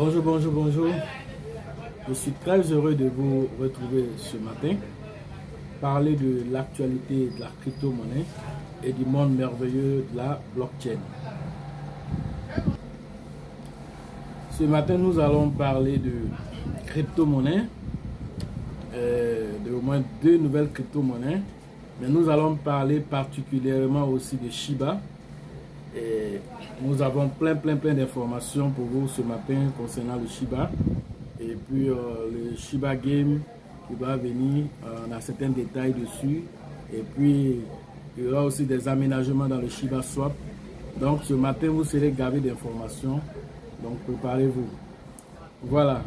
Bonjour, bonjour, bonjour. Je suis très heureux de vous retrouver ce matin, parler de l'actualité de la crypto-monnaie et du monde merveilleux de la blockchain. Ce matin, nous allons parler de crypto-monnaie, de au moins deux nouvelles crypto-monnaies, mais nous allons parler particulièrement aussi de Shiba. Et nous avons plein d'informations pour vous ce matin concernant le Shiba. Et puis le Shiba Game qui va venir, on a certains détails dessus. Et puis il y aura aussi des aménagements dans le Shiba Swap. Donc ce matin vous serez gavé d'informations. Donc préparez-vous. Voilà.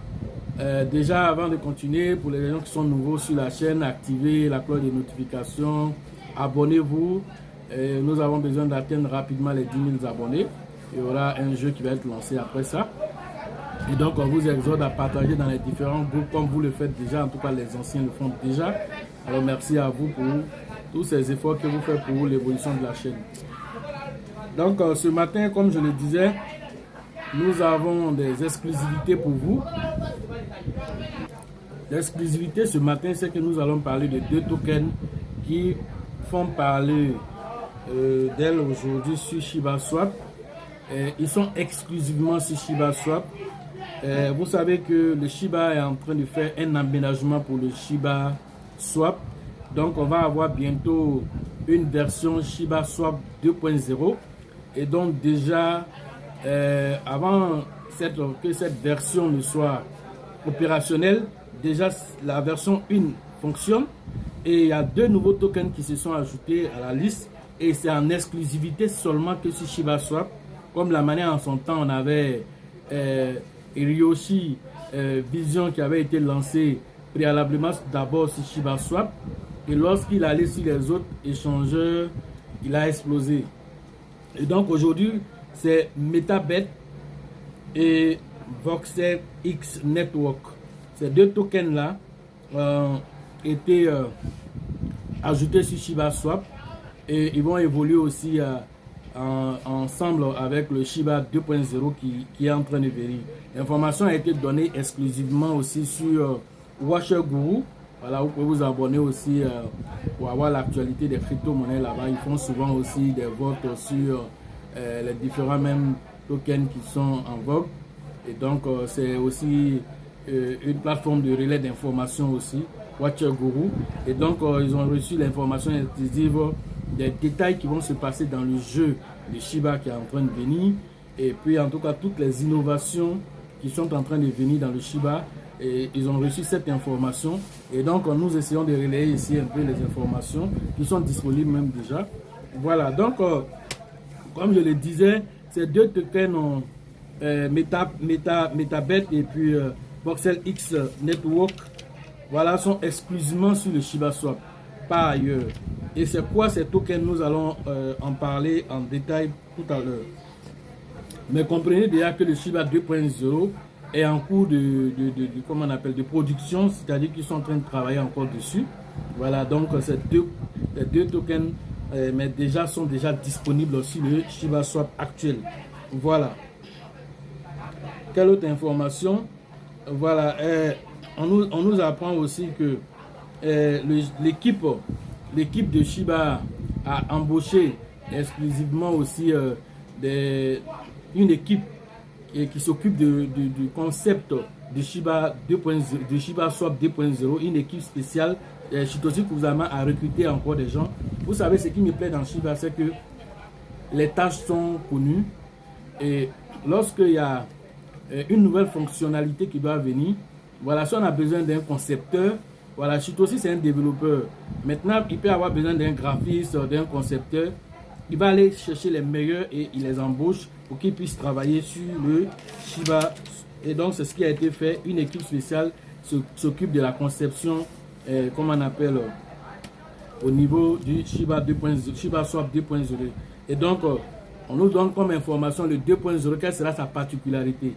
Déjà avant de continuer, pour les gens qui sont nouveaux sur la chaîne, activez la cloche de notification, abonnez-vous. Nous avons besoin d'atteindre rapidement les 10 000 abonnés. Il y aura un jeu qui va être lancé après ça. Et donc, on vous exhorte à partager dans les différents groupes comme vous le faites déjà. En tout cas, les anciens le font déjà. Alors, merci à vous pour tous ces efforts que vous faites pour l'évolution de la chaîne. Donc, ce matin, comme je le disais, nous avons des exclusivités pour vous. L'exclusivité ce matin, c'est que nous allons parler de deux tokens qui font parler d'elle aujourd'hui sur Shiba Swap. Ils sont exclusivement sur Shiba Swap. Vous savez que le Shiba est en train de faire un aménagement pour le Shiba Swap. Donc on va avoir bientôt une version Shiba Swap 2.0. Et donc déjà, avant que cette version ne soit opérationnelle, déjà la version 1 fonctionne. Et il y a deux nouveaux tokens qui se sont ajoutés à la liste. Et c'est en exclusivité seulement que sur Shiba Swap. Comme la manière en son temps, on avait Ryoshi Vision qui avait été lancé préalablement d'abord sur Shiba Swap. Et lorsqu'il allait sur les autres échangeurs, il a explosé. Et donc aujourd'hui, c'est MetaBet et Voxel X Network. Ces deux tokens-là étaient ajoutés sur Shiba Swap. Et ils vont évoluer aussi ensemble avec le Shiba 2.0 qui est en train de venir. L'information a été donnée exclusivement aussi sur Watcher Guru. Voilà, vous pouvez vous abonner aussi pour avoir l'actualité des crypto-monnaies là-bas. Ils font souvent aussi des votes sur les différents mêmes tokens qui sont en vogue. Et donc, c'est aussi une plateforme de relais d'information aussi, Watcher Guru. Et donc, ils ont reçu l'information exclusive des détails qui vont se passer dans le jeu de Shiba qui est en train de venir. Et puis, en tout cas, toutes les innovations qui sont en train de venir dans le Shiba. Et ils ont reçu cette information. Et donc, nous essayons de relayer ici un peu les informations qui sont disponibles même déjà. Voilà, donc, comme je le disais, ces deux tokens, MetaBet et puis Voxel X Network, voilà, sont exclusivement sur le Shiba Swap, pas ailleurs. Et c'est quoi ces tokens? Nous allons en parler en détail tout à l'heure. Mais comprenez déjà que le Shiba 2.0 est en cours comment on appelle, de production, c'est-à-dire qu'ils sont en train de travailler encore dessus. Voilà, donc ces deux tokens mais déjà sont déjà disponibles sur le Shiba Swap actuel. Voilà. Quelle autre information? Voilà, on nous apprend aussi que l'équipe de Shiba a embauché exclusivement aussi une équipe qui s'occupe du concept de Shiba 2.0, de Shiba Swap 2.0, une équipe spéciale. Shitoshi Kusama a recruté encore des gens. Vous savez, ce qui me plaît dans Shiba, c'est que les tâches sont connues. Et lorsqu'il y a une nouvelle fonctionnalité qui doit venir, voilà, si on a besoin d'un concepteur, voilà, Shitoshi c'est un développeur. Maintenant, il peut avoir besoin d'un graphiste, d'un concepteur. Il va aller chercher les meilleurs et il les embauche pour qu'ils puissent travailler sur le Shiba. Et donc, c'est ce qui a été fait. Une équipe spéciale s'occupe de la conception, comment on appelle, au niveau du Shiba 2.0, Shiba Swap 2.0. Et donc, on nous donne comme information le 2.0, quelle sera sa particularité.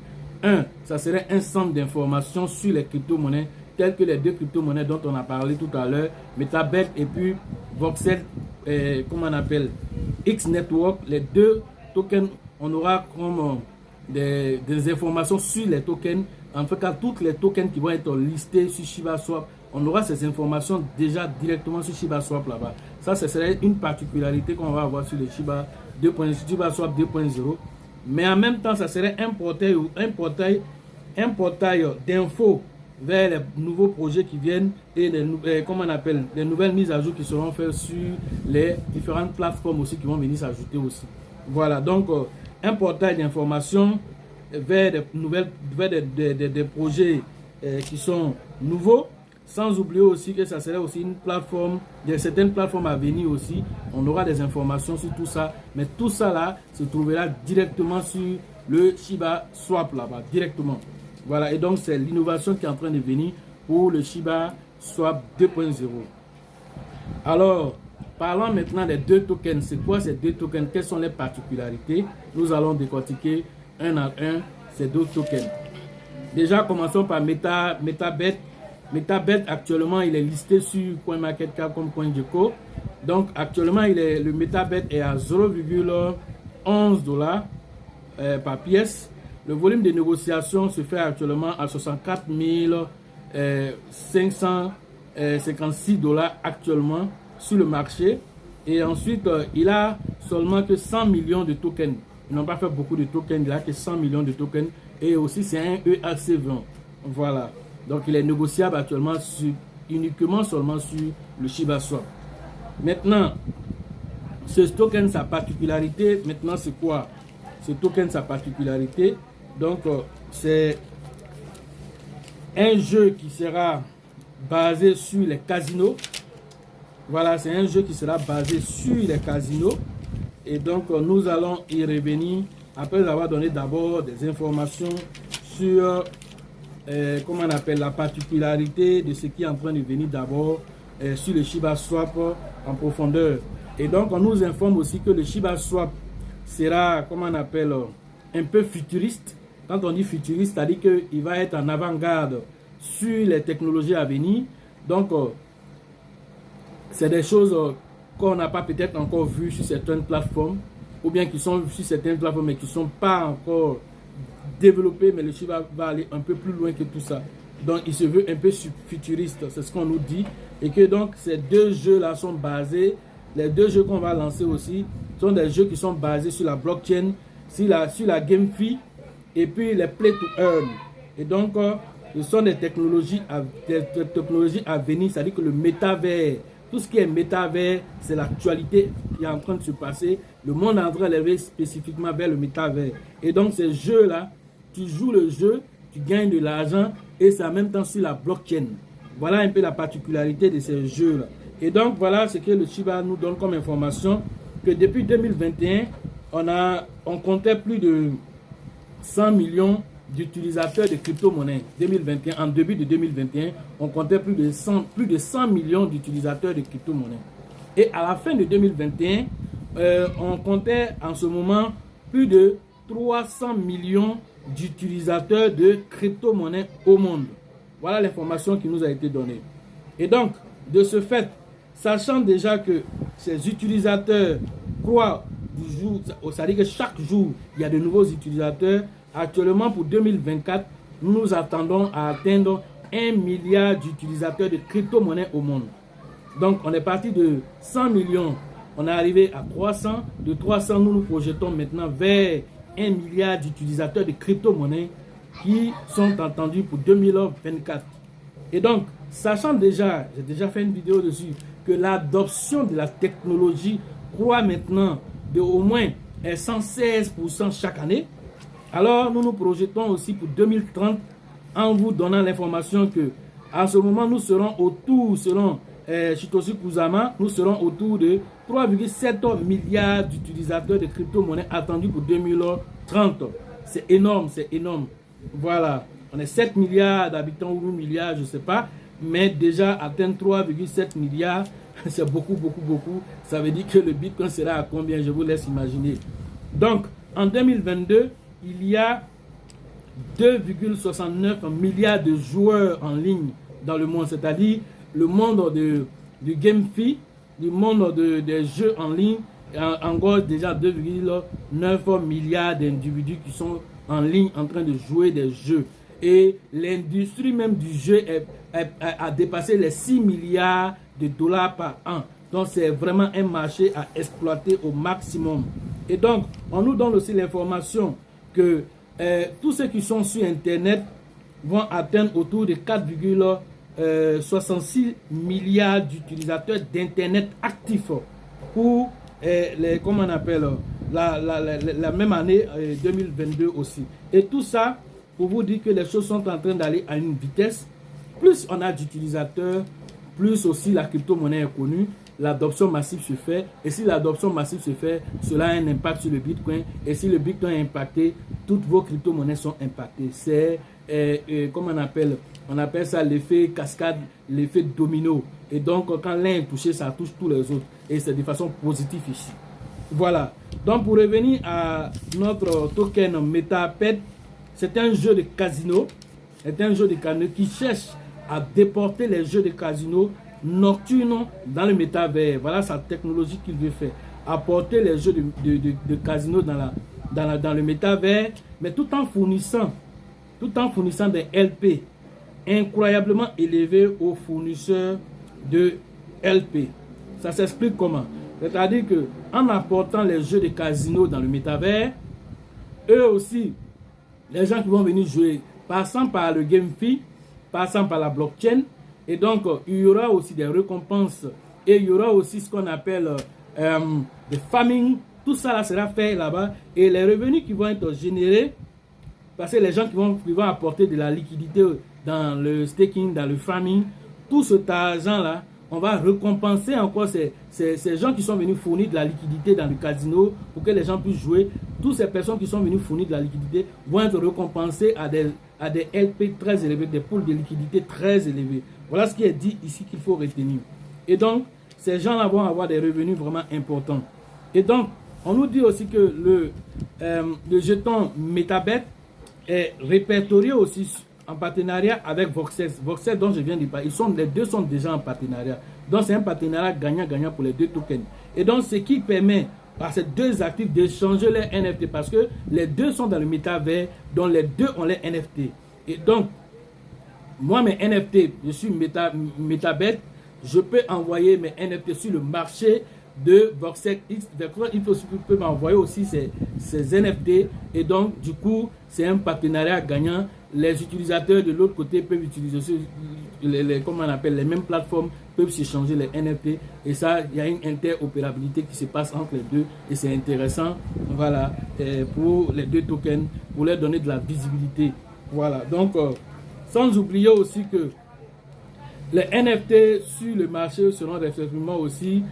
Ça serait un centre d'information sur les crypto-monnaies, telles que les deux crypto-monnaies dont on a parlé tout à l'heure, MetaBet et puis Voxel, comment on appelle, X Network. Les deux tokens, on aura comme des informations sur les tokens. En tout cas, toutes les tokens qui vont être listés sur ShibaSwap, on aura ces informations déjà directement sur ShibaSwap là-bas. Ça, ce serait une particularité qu'on va avoir sur le ShibaSwap 2.0. Mais en même temps, ça serait un portail d'infos vers les nouveaux projets qui viennent et les nouvelles mises à jour qui seront faites sur les différentes plateformes aussi qui vont venir s'ajouter aussi. Voilà, donc un portail d'information vers des projets qui sont nouveaux, sans oublier aussi que ça serait aussi une plateforme, il y a certaines plateformes à venir aussi, on aura des informations sur tout ça, mais tout ça là se trouvera directement sur le ShibaSwap là-bas, directement. Voilà, et donc c'est l'innovation qui est en train de venir pour le ShibaSwap 2.0. Alors, parlons maintenant des deux tokens. C'est quoi ces deux tokens? Quelles sont les particularités? Nous allons décortiquer un à un ces deux tokens. Déjà, commençons par MetaBet. MetaBet, actuellement, il est listé sur CoinMarketCap comme CoinGecko. Donc, actuellement, le MetaBet est à 0,11 $ par pièce. Le volume de négociation se fait actuellement à 64 556 $ actuellement sur le marché. Et ensuite, il a seulement que 100 millions de tokens. Ils n'ont pas fait beaucoup de tokens, il a que 100 millions de tokens. Et aussi, c'est un EAC20. Voilà. Donc, il est négociable actuellement uniquement seulement sur le ShibaSwap. Maintenant, ce token, sa particularité, maintenant, c'est quoi? Ce token, sa particularité, donc, c'est un jeu qui sera basé sur les casinos. Voilà, c'est un jeu qui sera basé sur les casinos. Et donc, nous allons y revenir après avoir donné d'abord des informations sur comment on appelle la particularité de ce qui est en train de venir d'abord sur le ShibaSwap en profondeur. Et donc, on nous informe aussi que le ShibaSwap sera, comment on appelle, un peu futuriste. Quand on dit futuriste, c'est-à-dire qu'il va être en avant-garde sur les technologies à venir. Donc, c'est des choses qu'on n'a pas peut-être encore vues sur certaines plateformes, ou bien qui sont sur certaines plateformes mais qui ne sont pas encore développées, mais le Shiba va aller un peu plus loin que tout ça. Donc, il se veut un peu futuriste, c'est ce qu'on nous dit. Et que donc, ces deux jeux-là sont basés, les deux jeux qu'on va lancer aussi, sont des jeux qui sont basés sur la blockchain, sur la GameFi, et puis les Play to Earn. Et donc, ce sont des technologies à venir, c'est-à-dire que le métavers, tout ce qui est métavers, c'est l'actualité qui est en train de se passer. Le monde est en train d'aller spécifiquement vers le métavers. Et donc, ces jeux-là, tu joues le jeu, tu gagnes de l'argent, et c'est en même temps sur la blockchain. Voilà un peu la particularité de ces jeux-là. Et donc, voilà ce que le Shiba nous donne comme information, que depuis 2021, on comptait plus de 100 millions d'utilisateurs de crypto-monnaies. 2021, en début de 2021, on comptait plus de 100 millions d'utilisateurs de crypto-monnaies. Et à la fin de 2021, on comptait en ce moment plus de 300 millions d'utilisateurs de crypto-monnaies au monde. Voilà l'information qui nous a été donnée. Et donc, de ce fait, sachant déjà que ces utilisateurs croient du jour, c'est-à-dire que chaque jour, il y a de nouveaux utilisateurs. Actuellement, pour 2024, nous nous attendons à atteindre 1 milliard d'utilisateurs de crypto-monnaies au monde. Donc, on est parti de 100 millions, on est arrivé à 300. De 300, nous nous projetons maintenant vers 1 milliard d'utilisateurs de crypto-monnaies qui sont entendus pour 2024. Et donc, sachant déjà, j'ai déjà fait une vidéo dessus, que l'adoption de la technologie croît maintenant de au moins 116% chaque année. Alors, nous nous projetons aussi pour 2030 en vous donnant l'information que à ce moment, nous serons autour, selon Satoshi Kusama, nous serons autour de 3,7 milliards d'utilisateurs de crypto-monnaies attendus pour 2030. C'est énorme, c'est énorme. Voilà, on est 7 milliards d'habitants ou 8 milliards, je ne sais pas, mais déjà atteindre 3,7 milliards, c'est beaucoup, beaucoup, beaucoup. Ça veut dire que le Bitcoin sera à combien? Je vous laisse imaginer. Donc, en 2022, il y a 2,69 milliards de joueurs en ligne dans le monde, c'est-à-dire le monde du GameFi, du monde des jeux en ligne, engorge déjà 2,9 milliards d'individus qui sont en ligne en train de jouer des jeux. Et l'industrie même du jeu a dépassé les 6 milliards de dollars par an. Donc c'est vraiment un marché à exploiter au maximum. Et donc on nous donne aussi l'information que tous ceux qui sont sur Internet vont atteindre autour de 4,66 milliards d'utilisateurs d'Internet actifs pour comment on appelle, la même année 2022 aussi. Et tout ça pour vous dire que les choses sont en train d'aller à une vitesse. Plus on a d'utilisateurs, plus aussi la crypto-monnaie est connue, l'adoption massive se fait. Et si l'adoption massive se fait, cela a un impact sur le Bitcoin. Et si le Bitcoin est impacté, toutes vos crypto-monnaies sont impactées. C'est, comment on appelle ça l'effet cascade, l'effet domino. Et donc, quand l'un est touché, ça touche tous les autres. Et c'est de façon positive ici. Voilà. Donc, pour revenir à notre token MetaPet, c'est un jeu de casino. C'est un jeu de casino qui cherche à déporter les jeux de casino nocturnes dans le métavers. Voilà sa technologie qu'il veut faire. Apporter les jeux de casino dans le métavers, mais tout en fournissant des LP incroyablement élevés aux fournisseurs de LP. Ça s'explique comment? C'est-à-dire que en apportant les jeux de casino dans le métavers, eux aussi, les gens qui vont venir jouer, passant par le GameFi, passant par la blockchain, et donc il y aura aussi des récompenses et il y aura aussi ce qu'on appelle des farming. Tout ça là sera fait là-bas et les revenus qui vont être générés, parce que les gens qui vont apporter de la liquidité dans le staking, dans le farming, tout cet argent là, on va récompenser encore ces gens qui sont venus fournir de la liquidité dans le casino pour que les gens puissent jouer. Toutes ces personnes qui sont venues fournir de la liquidité vont être récompensées à des LP très élevés, des pools de liquidité très élevés. Voilà ce qui est dit ici qu'il faut retenir. Et donc, ces gens-là vont avoir des revenus vraiment importants. Et donc, on nous dit aussi que le jeton MetaBet est répertorié aussi en partenariat avec Voxels. Voxels dont je viens de parler, les deux sont déjà en partenariat. Donc c'est un partenariat gagnant-gagnant pour les deux tokens. Et donc ce qui permet à ces deux actifs d'échanger les NFT parce que les deux sont dans le métavers, dont les deux ont les NFT. Et donc, moi mes NFT, je suis MetaBet, je peux envoyer mes NFT sur le marché de Voxels X. Il peut m'envoyer aussi ces NFT. Et donc, du coup, c'est un partenariat gagnant. Les utilisateurs de l'autre côté peuvent utiliser comment on appelle, les mêmes plateformes, peuvent s'échanger les NFT. Et ça, il y a une interopérabilité qui se passe entre les deux. Et c'est intéressant, voilà, pour les deux tokens, pour leur donner de la visibilité. Voilà, donc, sans oublier aussi que les NFT sur le marché seront effectivement aussi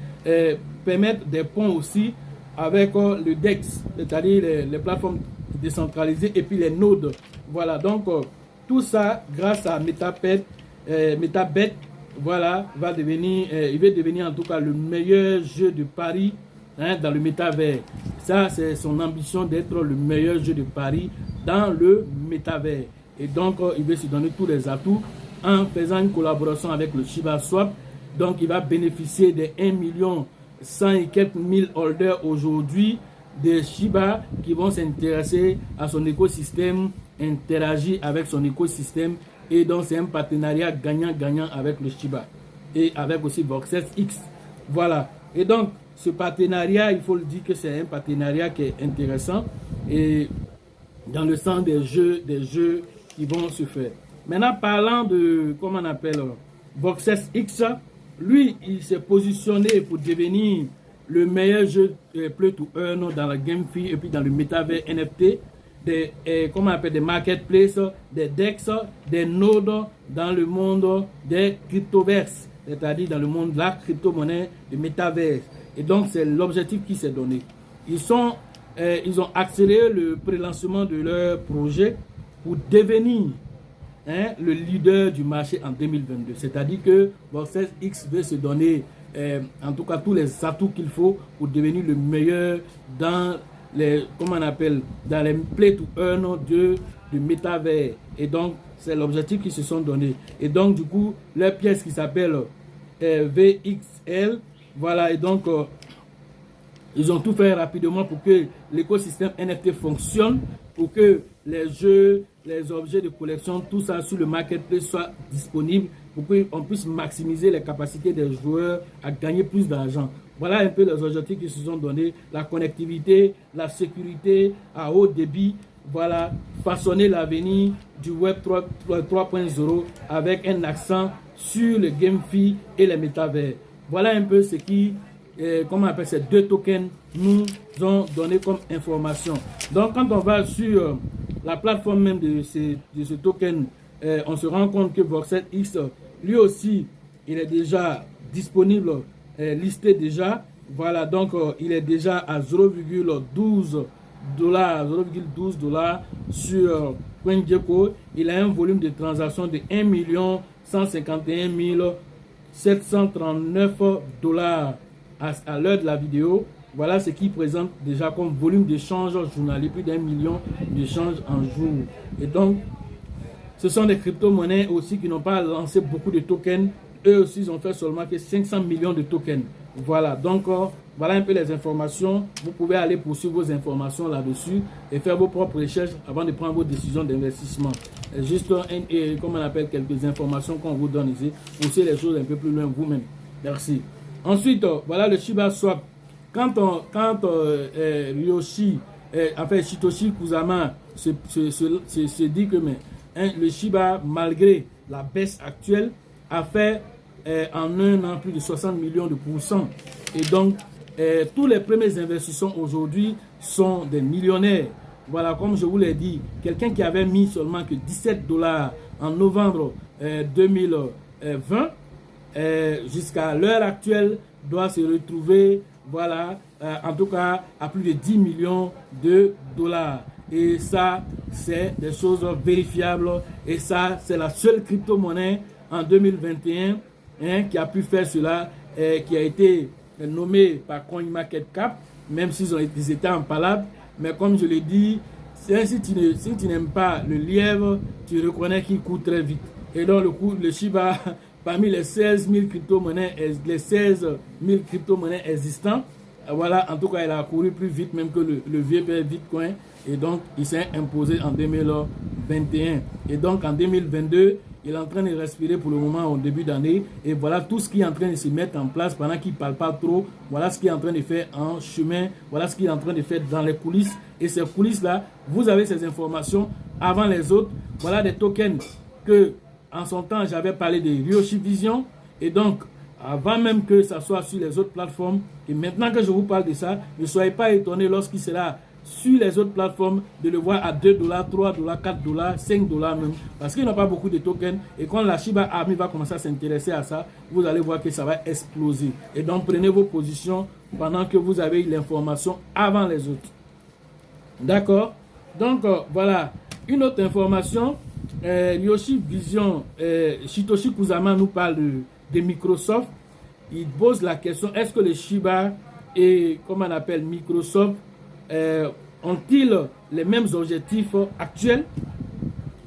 permettre des ponts aussi avec le DEX, c'est-à-dire les plateformes décentralisées et puis les nodes. Voilà, donc tout ça grâce à MetaBet, voilà, il va devenir en tout cas le meilleur jeu de paris dans le métavers. Ça, c'est son ambition d'être le meilleur jeu de paris dans le métavers. Et donc, il veut se donner tous les atouts en faisant une collaboration avec le Shiba Swap. Donc, il va bénéficier des 1 100 et quelques mille holders aujourd'hui des Shiba qui vont s'intéresser à son écosystème, interagir avec son écosystème. Et donc, c'est un partenariat gagnant-gagnant avec le Shiba et avec aussi Voxels X. Voilà. Et donc, ce partenariat, il faut le dire que c'est un partenariat qui est intéressant et dans le sens des jeux qui vont se faire. Maintenant, parlant de, comment on appelle, Voxels X, lui, il s'est positionné pour devenir le meilleur jeu Play to Earn dans la GameFi et puis dans le métavers NFT, comment on appelle, des marketplaces, des DEX, des nodes dans le monde des cryptoverses, c'est-à-dire dans le monde de la crypto-monnaie, du métavers. Et donc, c'est l'objectif qui s'est donné. Ils ont accéléré le pré-lancement de leur projet pour devenir le leader du marché en 2022. C'est-à-dire que Voxels X veut se donner en tout cas tous les atouts qu'il faut pour devenir le meilleur dans les, comment on appelle, dans les play to earn du métavers. Et donc, c'est l'objectif qu'ils se sont donnés. Et donc, du coup, leur pièce qui s'appelle VXL, voilà, et donc, Ils ont tout fait rapidement pour que l'écosystème NFT fonctionne, pour que les jeux, les objets de collection, tout ça sur le marketplace soit disponible, pour qu'on puisse maximiser les capacités des joueurs à gagner plus d'argent. Voilà un peu les objectifs qu'ils se sont donnés, la connectivité, la sécurité à haut débit, voilà, façonner l'avenir du Web 3.0 avec un accent sur le GameFi et les métavers. Voilà un peu ce qui, comment on appelle ces deux tokens, nous ont donné comme information. Donc quand on va sur la plateforme même de ce token, on se rend compte que VoxelX, lui aussi, il est déjà disponible, listé déjà. Voilà, donc il est déjà à 0,12 $, sur CoinGecko. Il a un volume de transactions de 1 151 739 $ à l'heure de la vidéo. Voilà ce qui présente déjà comme volume d'échange journalier, plus d'1 million d'échanges en jour. Et donc, ce sont des crypto-monnaies aussi qui n'ont pas lancé beaucoup de tokens. Eux aussi, ils ont fait seulement que 500 millions de tokens. Voilà, donc voilà un peu les informations. Vous pouvez aller poursuivre vos informations là-dessus et faire vos propres recherches avant de prendre vos décisions d'investissement. Juste, comme on appelle, quelques informations qu'on vous donne ici. Poussez les choses un peu plus loin vous-même. Merci. Ensuite, voilà le Shiba Swap. Quand Satoshi Kusama se dit que le Shiba, malgré la baisse actuelle, a fait en un an plus de 60 millions de pourcents. Et donc, tous les premiers investisseurs aujourd'hui sont des millionnaires. Voilà, comme je vous l'ai dit, quelqu'un qui avait mis seulement que 17 $ en novembre 2020, jusqu'à l'heure actuelle, doit se retrouver, voilà, en tout cas, à plus de 10 millions de dollars. Et ça, c'est des choses vérifiables. Et ça, c'est la seule crypto-monnaie en 2021 qui a pu faire cela, qui a été nommée par CoinMarketCap, même s'ils étaient en palabre. Mais comme je l'ai dit, si tu n'aimes pas le lièvre, tu reconnais qu'il court très vite. Et donc le Shiba, parmi les 16 000 crypto-monnaies, existants, voilà, en tout cas, il a couru plus vite même que le vieux père Bitcoin. Et donc, il s'est imposé en 2021. Et donc, en 2022, il est en train de respirer pour le moment au début d'année. Et voilà tout ce qui est en train de se mettre en place pendant qu'il ne parle pas trop. Voilà ce qu'il est en train de faire en chemin. Voilà ce qu'il est en train de faire dans les coulisses. Et ces coulisses-là, vous avez ces informations avant les autres. Voilà des tokens que, en son temps, j'avais parlé de Ryoshi Vision. Et donc, avant même que ça soit sur les autres plateformes, et maintenant que je vous parle de ça, ne soyez pas étonnés lorsqu'il sera sur les autres plateformes de le voir à 2 $, 3 $, 4 $, 5 $ même, parce qu'il n'y a pas beaucoup de tokens. Et quand la Shiba Army va commencer à s'intéresser à ça, vous allez voir que ça va exploser. Et donc prenez vos positions pendant que vous avez l'information avant les autres. D'accord? Donc voilà, une autre information, Ryoshi Vision, Satoshi Kusama nous parle de Microsoft. Il pose la question, est-ce que les Shiba et, comme on appelle, Microsoft, ont-ils les mêmes objectifs actuels?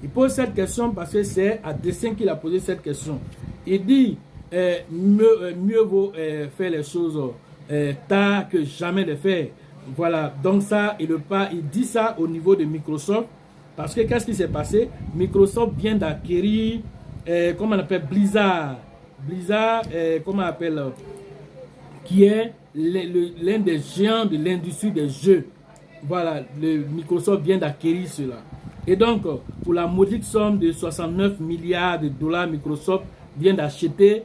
Il pose cette question parce que c'est à dessein qu'il a posé cette question. Il dit mieux vaut faire les choses tard que jamais les faire. Voilà, donc ça, il dit ça au niveau de Microsoft parce que qu'est-ce qui s'est passé? Microsoft vient d'acquérir, comment on appelle, Blizzard, comment on appelle, qui est l'un des géants de l'industrie des jeux. Voilà, Microsoft vient d'acquérir cela. Et donc, pour la modique somme de 69 milliards de $, Microsoft vient d'acheter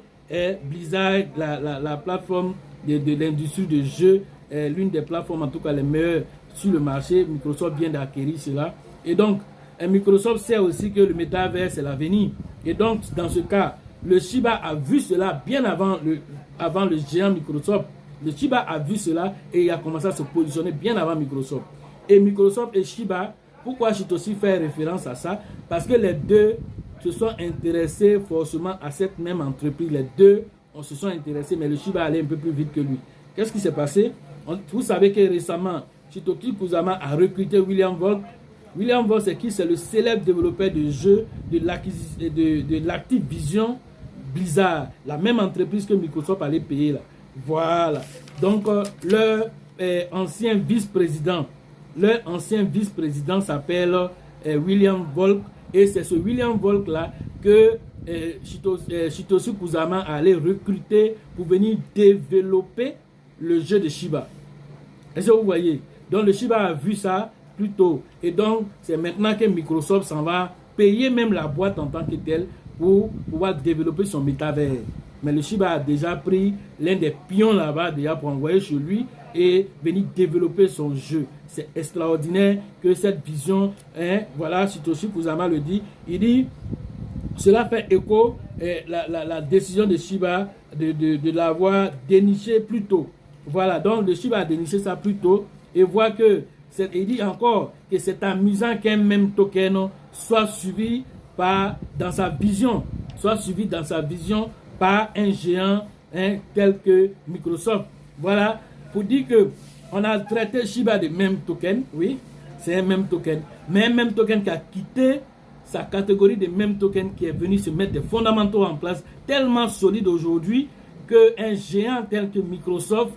Blizzard, la plateforme de l'industrie des jeux, l'une des plateformes en tout cas les meilleures sur le marché. Microsoft vient d'acquérir cela. Et donc, Microsoft sait aussi que le métavers c'est l'avenir. Et donc, dans ce cas, le Shiba a vu cela bien avant le géant Microsoft. Le Shiba a vu cela et il a commencé à se positionner bien avant Microsoft. Et Microsoft et Shiba, pourquoi Satoshi fait référence à ça? Parce que les deux se sont intéressés forcément à cette même entreprise. Les deux se sont intéressés, mais le Shiba allait un peu plus vite que lui. Qu'est-ce qui s'est passé? Vous savez que récemment, Satoshi Kusama a recruté William Volk. William Volk, c'est qui? C'est le célèbre développeur de jeux de l'Activision Blizzard, la même entreprise que Microsoft allait payer là. Voilà. Donc, leur ancien vice-président. Leur ancien vice-président s'appelle William Volk. Et c'est ce William Volk là que Satoshi Kusama allait recruter pour venir développer le jeu de Shiba. Est-ce que vous voyez? Donc le Shiba a vu ça plus tôt. Et donc c'est maintenant que Microsoft s'en va payer même la boîte en tant que telle pour pouvoir développer son métavers. Mais le Shiba a déjà pris l'un des pions là-bas déjà pour envoyer chez lui et venir développer son jeu. C'est extraordinaire que cette vision, voilà, Satoshi Kusama le dit. Il dit, cela fait écho la décision de Shiba de l'avoir déniché plus tôt. Voilà, donc le Shiba a déniché ça plus tôt et voit que, il dit encore que c'est amusant qu'un même token soit suivi dans sa vision par un géant tel que Microsoft. Voilà, pour dire que on a traité Shiba de même token, oui, c'est un même token, mais un même token qui a quitté sa catégorie de même token qui est venu se mettre des fondamentaux en place tellement solides aujourd'hui qu'un géant tel que Microsoft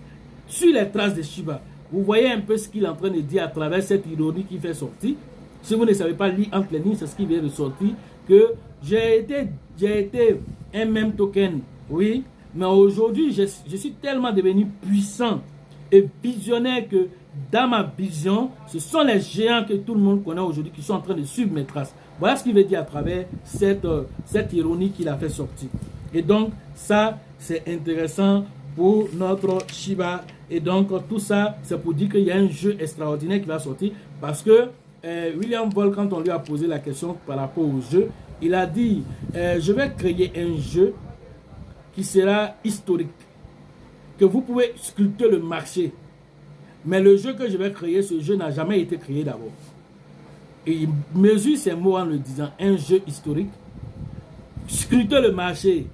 suit les traces de Shiba. Vous voyez un peu ce qu'il est en train de dire à travers cette ironie qu'il fait sortir. Si vous ne savez pas lire entre les lignes, c'est ce qui vient de sortir, que j'ai été un même token, oui, mais aujourd'hui, je suis tellement devenu puissant et visionnaire que dans ma vision, ce sont les géants que tout le monde connaît aujourd'hui qui sont en train de suivre mes traces. Voilà ce qu'il veut dire à travers cette ironie qu'il a fait sortir. Et donc, ça, c'est intéressant pour notre Shiba. Et donc, tout ça, c'est pour dire qu'il y a un jeu extraordinaire qui va sortir. Parce que William Volk, quand on lui a posé la question par rapport au jeu, il a dit, je vais créer un jeu qui sera historique, que vous pouvez sculpter le marché. Mais le jeu que je vais créer, ce jeu n'a jamais été créé d'abord. Et il mesure ses mots en le disant, un jeu historique, sculpter le marché,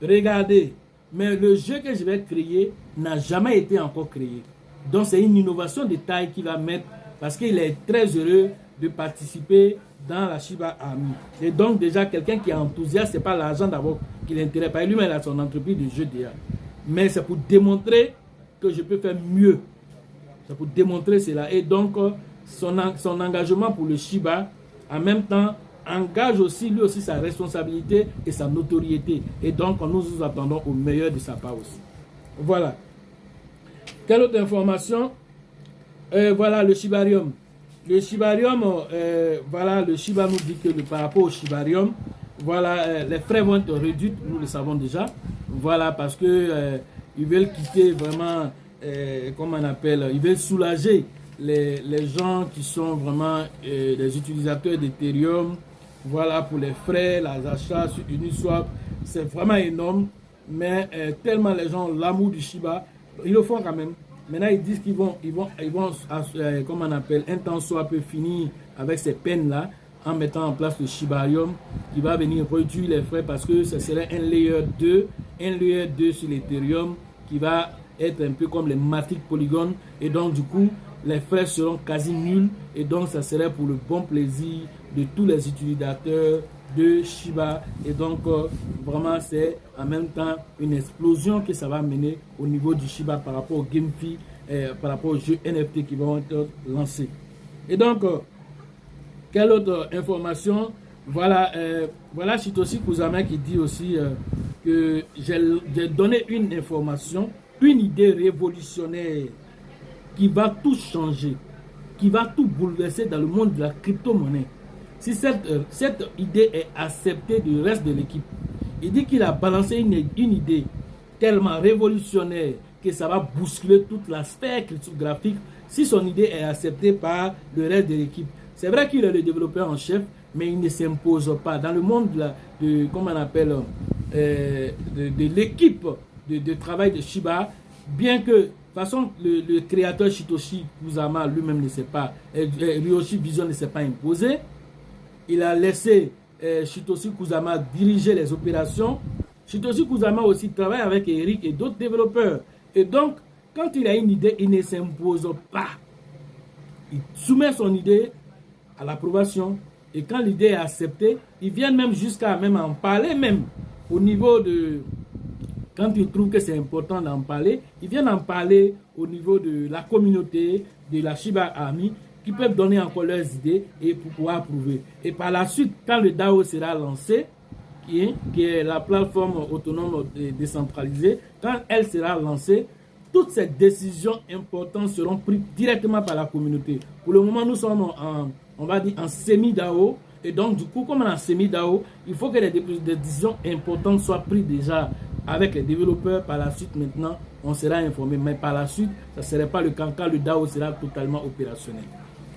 regardez, mais le jeu que je vais créer n'a jamais été encore créé. Donc c'est une innovation de taille qu'il va mettre parce qu'il est très heureux de participer dans la Shiba Army. Et donc déjà quelqu'un qui est enthousiaste, ce n'est pas l'argent d'abord qui l'intéresse, pas lui-même il a son entreprise de jeu déjà. Mais c'est pour démontrer que je peux faire mieux. C'est pour démontrer cela. Et donc son engagement pour le Shiba, en même temps, engage aussi lui aussi sa responsabilité et sa notoriété. Et donc nous attendons au meilleur de sa part aussi. Voilà. Quelle autre information? Voilà le Shibarium. Le Shibarium, voilà, le Shiba nous dit que par rapport au Shibarium, voilà, les frais vont être réduits, nous le savons déjà. Voilà, parce que ils veulent quitter vraiment, comment on appelle, ils veulent soulager les gens qui sont vraiment des utilisateurs d'Ethereum. Voilà, pour les frais, les achats sur Uniswap, c'est vraiment énorme. Mais tellement les gens ont l'amour du Shiba, ils le font quand même. Maintenant, ils disent qu'ils vont comment on appelle, un temps soit peu finir avec ces peines-là, en mettant en place le Shibarium, qui va venir réduire les frais parce que ce serait un layer 2 sur l'Ethereum, qui va être un peu comme les Matic Polygon. Et donc, du coup, les frais seront quasi nuls. Et donc, ça serait pour le bon plaisir de tous les utilisateurs de Shiba. Et donc, vraiment, c'est en même temps une explosion que ça va mener au niveau du Shiba par rapport au GameFi, par rapport aux jeux NFT qui vont être lancés. Et donc, quelle autre information? Voilà, voilà Satoshi Kusama qui dit aussi que j'ai donné une information, une idée révolutionnaire qui va tout changer, qui va tout bouleverser dans le monde de la crypto-monnaie. Si cette idée est acceptée du reste de l'équipe, il dit qu'il a balancé une idée tellement révolutionnaire que ça va bousculer toute la sphère cryptographique si son idée est acceptée par le reste de l'équipe. C'est vrai qu'il est le développeur en chef, mais il ne s'impose pas. Dans le monde comment on appelle, de l'équipe de travail de Shiba, bien que, de toute façon, le créateur Satoshi Kusama lui-même ne sait pas, Ryoshi Vision ne s'est pas imposé, il a laissé Satoshi Kusama diriger les opérations. Satoshi Kusama aussi travaille avec Eric et d'autres développeurs. Et donc, quand il a une idée, il ne s'impose pas. Il soumet son idée à l'approbation. Et quand l'idée est acceptée, ils viennent même jusqu'à même en parler même au niveau de quand ils trouvent que c'est important d'en parler, ils viennent en parler au niveau de la communauté, de la Shiba Army, qui peuvent donner encore leurs idées et pour pouvoir approuver. Et par la suite, quand le DAO sera lancé, qui est la plateforme autonome décentralisée, quand elle sera lancée, toutes ces décisions importantes seront prises directement par la communauté. Pour le moment, nous sommes on va dire en semi-DAO. Et donc, du coup, comme on est en semi-DAO, il faut que des décisions importantes soient prises déjà avec les développeurs. Par la suite, maintenant, on sera informé. Mais par la suite, ça ne serait pas le cas quand le DAO sera totalement opérationnel.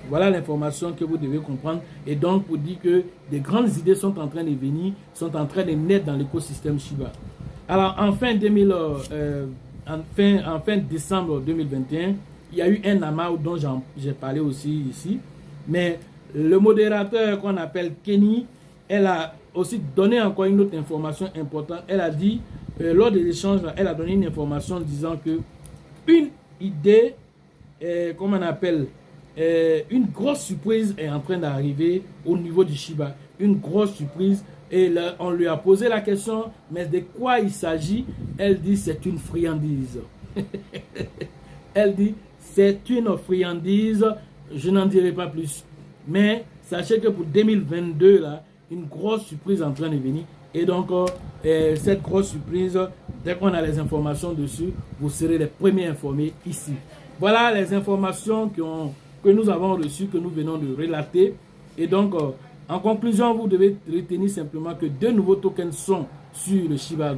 Voilà l'information que vous devez comprendre. Et donc, pour dire que des grandes idées sont en train de venir, sont en train de naître dans l'écosystème Shiba. Alors, en fin décembre 2021, il y a eu un AMA dont j'ai parlé aussi ici. Mais le modérateur qu'on appelle Kenny, elle a aussi donné encore une autre information importante. Elle a dit, lors des échanges, elle a donné une information disant que une idée, comment on appelle, une grosse surprise est en train d'arriver au niveau du Shiba. Une grosse surprise. Et là, on lui a posé la question, mais de quoi il s'agit? Elle dit, c'est une friandise. Elle dit, c'est une friandise. Je n'en dirai pas plus. Mais sachez que pour 2022, là, une grosse surprise est en train de venir. Et donc, cette grosse surprise, dès qu'on a les informations dessus, vous serez les premiers informés ici. Voilà les informations que nous avons reçues, que nous venons de relater. Et donc, en conclusion, vous devez retenir simplement que 2 nouveaux tokens sont sur le Shiba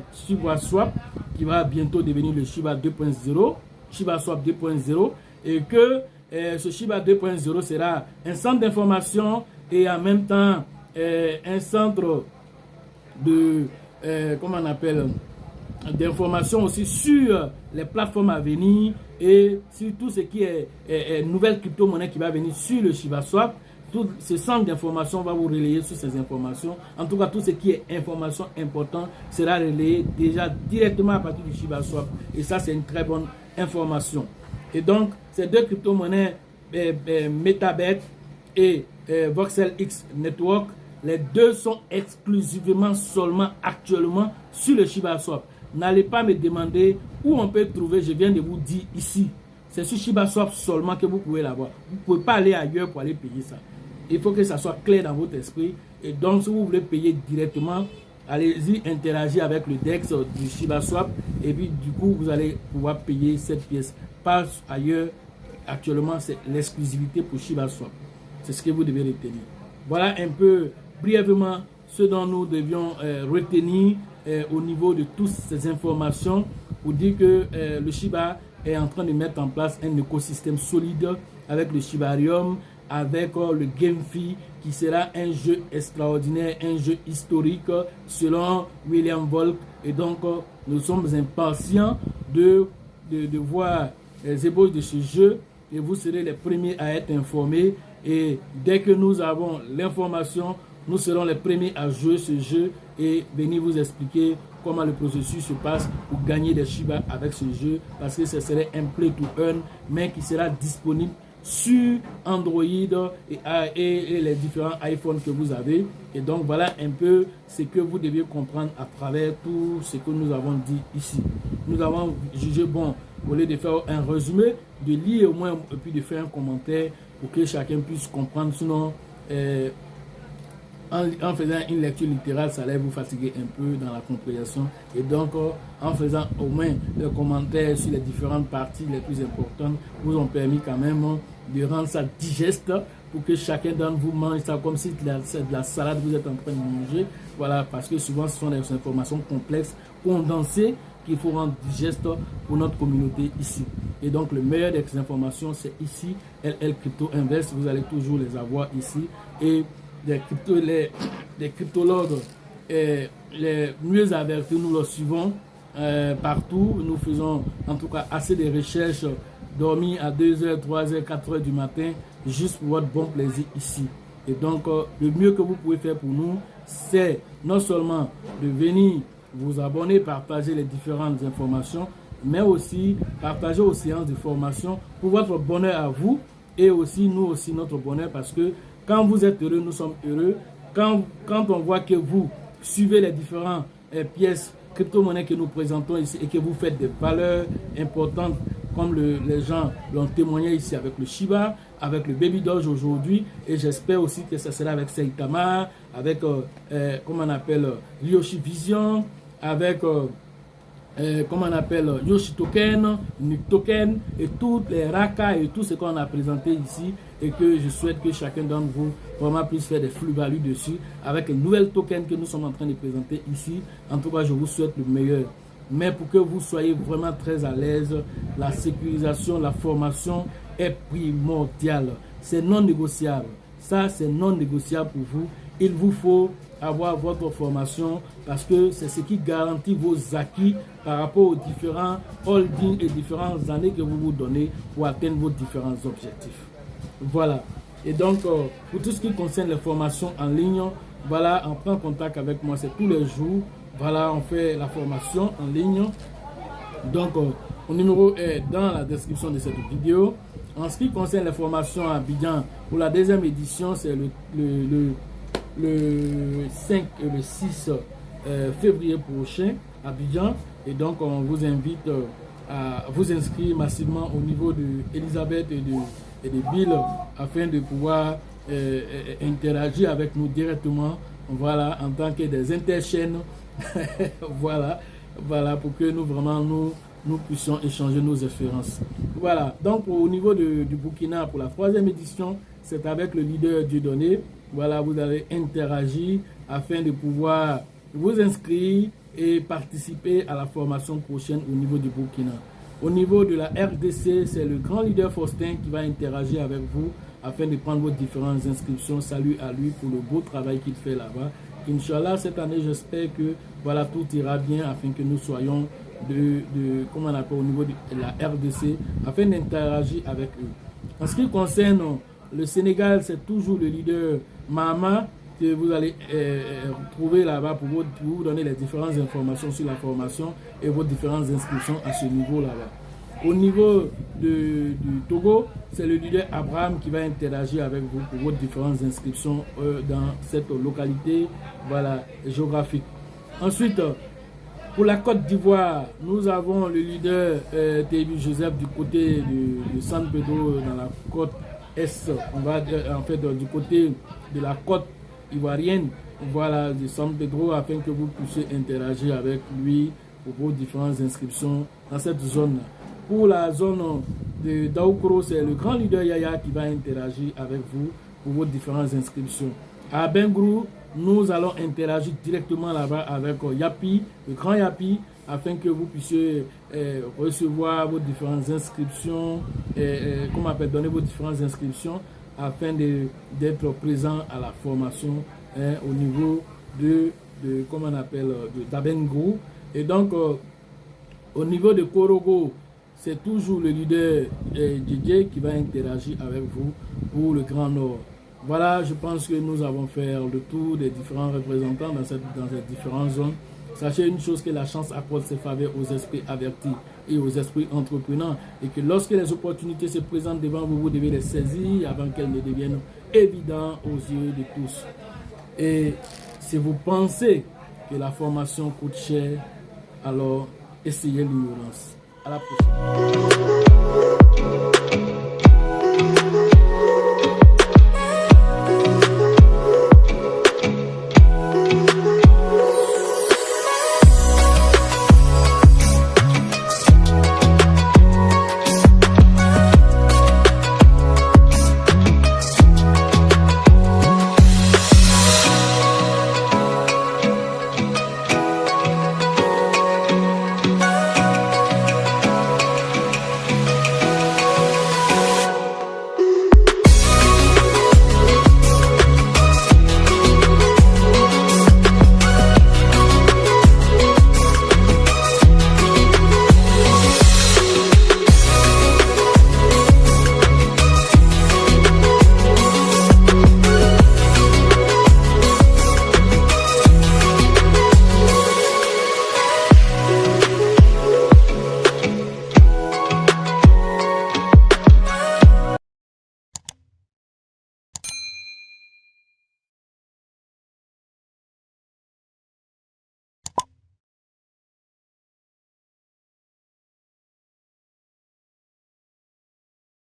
Swap, qui va bientôt devenir le Shiba 2.0, Shiba Swap 2.0, et que ce Shiba 2.0 sera un centre d'information et en même temps un centre de, comment on appelle, d'information aussi sur les plateformes à venir et sur tout ce qui est nouvelle crypto-monnaie qui va venir sur le Shiba Swap. Tout ce centre d'information va vous relayer sur ces informations. En tout cas, tout ce qui est information importante sera relayé déjà directement à partir du Shiba Swap. Et ça, c'est une très bonne information. Et donc, ces 2 crypto-monnaies, MetaBet et VoxelX Network, les 2 sont exclusivement seulement actuellement sur le Shiba Swap. N'allez pas me demander où on peut trouver, je viens de vous dire ici. C'est sur Shiba Swap seulement que vous pouvez l'avoir. Vous ne pouvez pas aller ailleurs pour aller payer ça. Il faut que ça soit clair dans votre esprit. Et donc, si vous voulez payer directement, allez-y interagir avec le DEX du Shiba Swap. Et puis, du coup, vous allez pouvoir payer cette pièce. Pas ailleurs. Actuellement, c'est l'exclusivité pour Shiba Swap. C'est ce que vous devez retenir. Voilà un peu brièvement ce dont nous devions retenir au niveau de toutes ces informations pour dire que le Shiba est en train de mettre en place un écosystème solide avec le Shibarium, avec le GameFi qui sera un jeu extraordinaire, un jeu historique selon William Volk. Et donc, nous sommes impatients de voir les ébauches de ce jeu et vous serez les premiers à être informés. Et dès que nous avons l'information, nous serons les premiers à jouer ce jeu et venir vous expliquer comment le processus se passe pour gagner des Shiba avec ce jeu, parce que ce serait un play to earn, mais qui sera disponible sur Android et les différents iPhones que vous avez. Et donc voilà un peu ce que vous devez comprendre à travers tout ce que nous avons dit ici. Nous avons jugé bon, au lieu de faire un résumé, de lire au moins et puis de faire un commentaire pour que chacun puisse comprendre. Sinon, en faisant une lecture littérale, ça allait vous fatiguer un peu dans la compréhension. Et donc, en faisant au moins le commentaire sur les différentes parties les plus importantes, vous ont permis quand même de rendre ça digeste pour que chacun d'entre vous mange ça comme si c'est de la salade que vous êtes en train de manger. Voilà, parce que souvent, ce sont des informations complexes, condensées, qu'il faut rendre digeste pour notre communauté ici. Et donc, le meilleur des informations, c'est ici, LL Crypto Invest. Vous allez toujours les avoir ici. Et les cryptologues les mieux avertis, nous les suivons partout. Nous faisons en tout cas assez de recherches, dormir à 2h, 3h, 4h du matin, juste pour votre bon plaisir ici. Et donc, le mieux que vous pouvez faire pour nous, c'est non seulement de venir vous abonner, partager les différentes informations, mais aussi partager aux séances de formation pour votre bonheur à vous et aussi nous aussi notre bonheur, parce que quand vous êtes heureux, nous sommes heureux. Quand on voit que vous suivez les différentes pièces crypto-monnaies que nous présentons ici et que vous faites des valeurs importantes comme les gens l'ont témoigné ici avec le Shiba, avec le Baby Doge aujourd'hui, et j'espère aussi que ça sera avec Saitama, avec, comment on appelle, Yoshi Vision, avec, comment on appelle, Yoshi Token, Nuke Token, et toutes les Raka et tout ce qu'on a présenté ici, et que je souhaite que chacun d'entre vous vraiment puisse faire des flux-values dessus, avec les nouvelles tokens que nous sommes en train de présenter ici. En tout cas, je vous souhaite le meilleur. Mais pour que vous soyez vraiment très à l'aise, la sécurisation, la formation est primordiale. C'est non négociable. Ça, c'est non négociable pour vous. Il vous faut avoir votre formation parce que c'est ce qui garantit vos acquis par rapport aux différents holdings et différentes années que vous vous donnez pour atteindre vos différents objectifs. Voilà. Et donc, pour tout ce qui concerne les formations en ligne, voilà, on prend contact avec moi, c'est tous les jours. Voilà, on fait la formation en ligne. Donc, mon numéro est dans la description de cette vidéo. En ce qui concerne les formations à Abidjan, pour la deuxième édition, c'est le 5 et le 6 février prochain à Abidjan. Et donc, on vous invite à vous inscrire massivement au niveau de Elisabeth et de Bill afin de pouvoir interagir avec nous directement. Voilà, en tant que des interchaînes. voilà, pour que nous puissions échanger nos expériences. Voilà, donc au niveau du Burkina, pour la 3e édition, c'est avec le leader Dieudonné. Voilà, vous allez interagir afin de pouvoir vous inscrire et participer à la formation prochaine au niveau du Burkina. Au niveau de la RDC, c'est le grand leader Faustin qui va interagir avec vous afin de prendre vos différentes inscriptions. Salut à lui pour le beau travail qu'il fait là-bas. Inch'Allah, cette année, j'espère que voilà, tout ira bien afin que nous soyons comment on appelle, au niveau de la RDC, afin d'interagir avec eux. En ce qui concerne le Sénégal, c'est toujours le leader Mahama que vous allez trouver là-bas pour vous donner les différentes informations sur la formation et vos différentes inscriptions à ce niveau là-bas. Au niveau du Togo, c'est le leader Abraham qui va interagir avec vous pour vos différentes inscriptions dans cette localité, voilà, géographique. Ensuite, pour la Côte d'Ivoire, nous avons le leader Tébi Joseph du côté de San Pedro dans la côte Est, on va dire, en fait du côté de la côte ivoirienne, voilà, de San Pedro, afin que vous puissiez interagir avec lui pour vos différentes inscriptions dans cette zone. Pour la zone de Daoukro, c'est le grand leader Yaya qui va interagir avec vous pour vos différentes inscriptions. À Bengrou, nous allons interagir directement là-bas avec Yapi, le grand Yapi, afin que vous puissiez recevoir vos différentes inscriptions, donner vos différentes inscriptions afin d'être présent à la formation au niveau d'Abengrou. Et donc, au niveau de Korogo, c'est toujours le leader DJ qui va interagir avec vous pour le Grand Nord. Voilà, je pense que nous avons fait le tour des différents représentants dans ces différentes zones. Sachez une chose, que la chance apporte ses faveurs aux esprits avertis et aux esprits entrepreneurs, et que lorsque les opportunités se présentent devant vous, vous devez les saisir avant qu'elles ne deviennent évidentes aux yeux de tous. Et si vous pensez que la formation coûte cher, alors essayez l'ignorance. À la prochaine.